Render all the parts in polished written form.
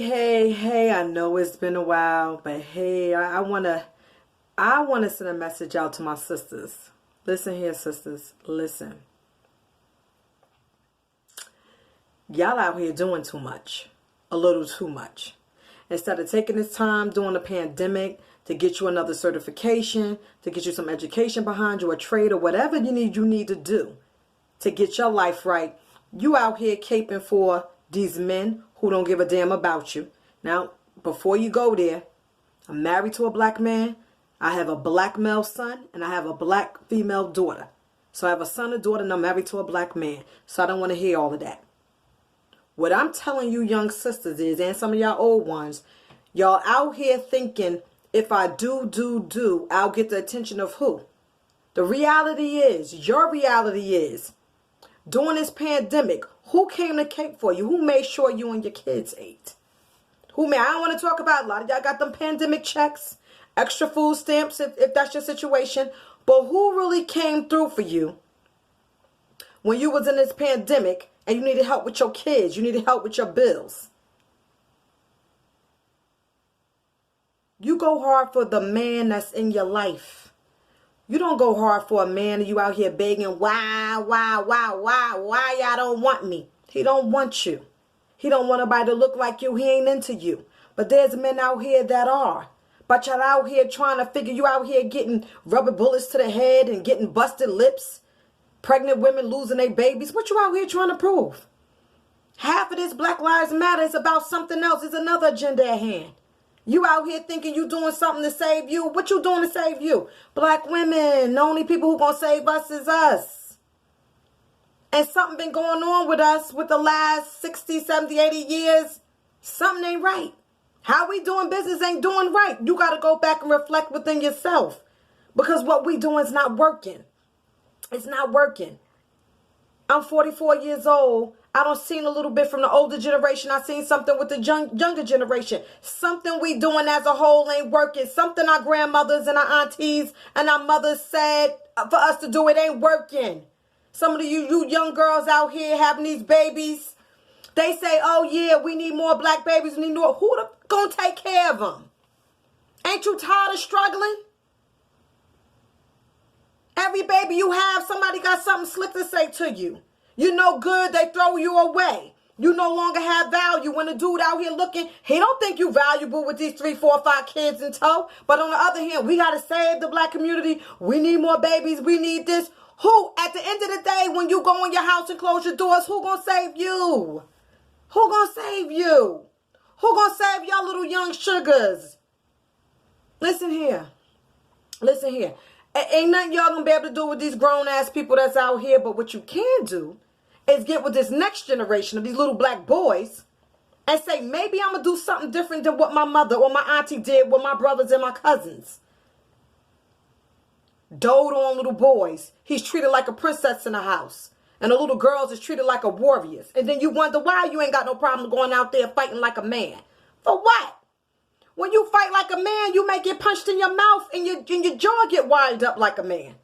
Hey, I know it's been a while, but hey, I wanna send a message out to my sisters. Listen here, sisters. Listen. Y'all out here doing too much. A little too much. Instead of taking this time during the pandemic to get you another certification, to get you some education behind you, a trade, or whatever you need to do to get your life right, you out here caping for these men who don't give a damn about you. Now, before you go there, I'm married to a black man. I have a black male son and I have a black female daughter. So I have a son and daughter and I'm married to a black man. So I don't want to hear all of that. What I'm telling you young sisters is, and some of y'all old ones, y'all out here thinking if I do, I'll get the attention of who? The reality is, your reality is, during this pandemic, who came to cape for you? Who made sure you and your kids ate? I don't want to talk about, a lot of y'all got them pandemic checks, extra food stamps if that's your situation. But who really came through for you when you was in this pandemic and you needed help with your kids? You needed help with your bills. You go hard for the man that's in your life. You don't go hard for a man and you out here begging, why y'all don't want me? He don't want you. He don't want nobody to look like you. He ain't into you. But there's men out here that are. But y'all out here trying to figure, you out here getting rubber bullets to the head and getting busted lips. Pregnant women losing their babies. What you out here trying to prove? Half of this Black Lives Matter is about something else. It's another agenda at hand. You out here thinking you doing something to save you. What you doing to save you? Black women. The only people who gonna save us is us. And something been going on with us with the last 60, 70, 80 years. Something ain't right. How we doing business ain't doing right. You got to go back and reflect within yourself. Because what we doing is not working. It's not working. I'm 44 years old. I don't seen a little bit from the older generation. I seen something with the younger generation. Something we doing as a whole ain't working. Something our grandmothers and our aunties and our mothers said for us to do, it ain't working. Some of you young girls out here having these babies, they say, oh yeah, we need more black babies. We need more. Who gonna take care of them? Ain't you tired of struggling? Every baby you have, somebody got something slick to say to you. You no good, they throw you away. You no longer have value. When a dude out here looking, he don't think you valuable with these 3, 4, 5 kids in tow. But on the other hand, we got to save the black community. We need more babies. We need this. Who, at the end of the day, when you go in your house and close your doors, who gonna save you? Who gonna save you? Who gonna save y'all little young sugars? Listen here. Listen here. Ain't nothing y'all gonna be able to do with these grown-ass people that's out here. But what you can do is get with this next generation of these little black boys and say, maybe I'm going to do something different than what my mother or my auntie did with my brothers and my cousins. Dote on little boys. He's treated like a princess in the house. And the little girls is treated like a warrior. And then you wonder why you ain't got no problem going out there fighting like a man. For what? When you fight like a man, you may get punched in your mouth and your jaw get wired up like a man.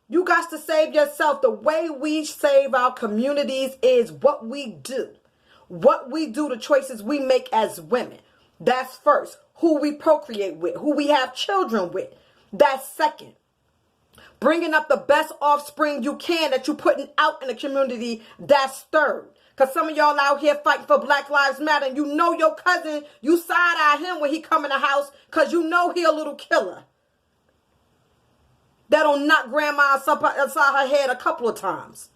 You got to save yourself. The way we save our communities is what we do. What we do, the choices we make as women. That's first. Who we procreate with, who we have children with. That's second. Bringing up the best offspring you can that you're putting out in the community. That's third. Because some of y'all out here fighting for Black Lives Matter and you know your cousin, you side-eye him when he come in the house because you know he a little killer. That'll knock grandma upside her head a couple of times.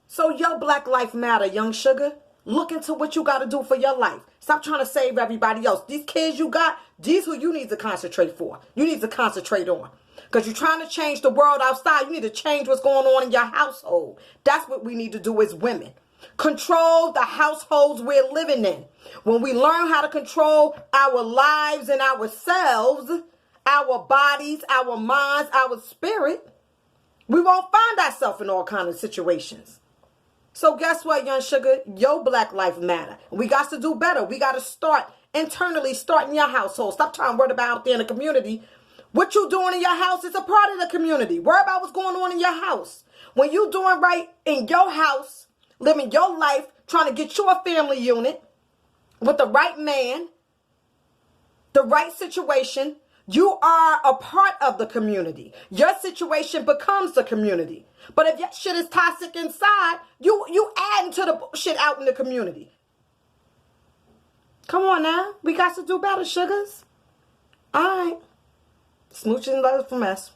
So your Black Life Matter, young sugar. Look into what you got to do for your life. Stop trying to save everybody else. These kids you got, these who you need to concentrate for. You need to concentrate on. Because you're trying to change the world outside. You need to change what's going on in your household. That's what we need to do as women. Control the households we're living in. When we learn how to control our lives and ourselves, our bodies, our minds, our spirit, we won't find ourselves in all kinds of situations. So guess what, young sugar? Your Black Life Matter. We got to do better. We got to start internally, start in your household. Stop trying to worry about out there in the community. What you doing in your house is a part of the community. Worry about what's going on in your house. When you doing right in your house, living your life, trying to get you a family unit with the right man, the right situation, you are a part of the community. Your situation becomes the community. But if your shit is toxic inside, you adding to the shit out in the community. Come on now. We got to do better, sugars. All right. Smooches and love from us.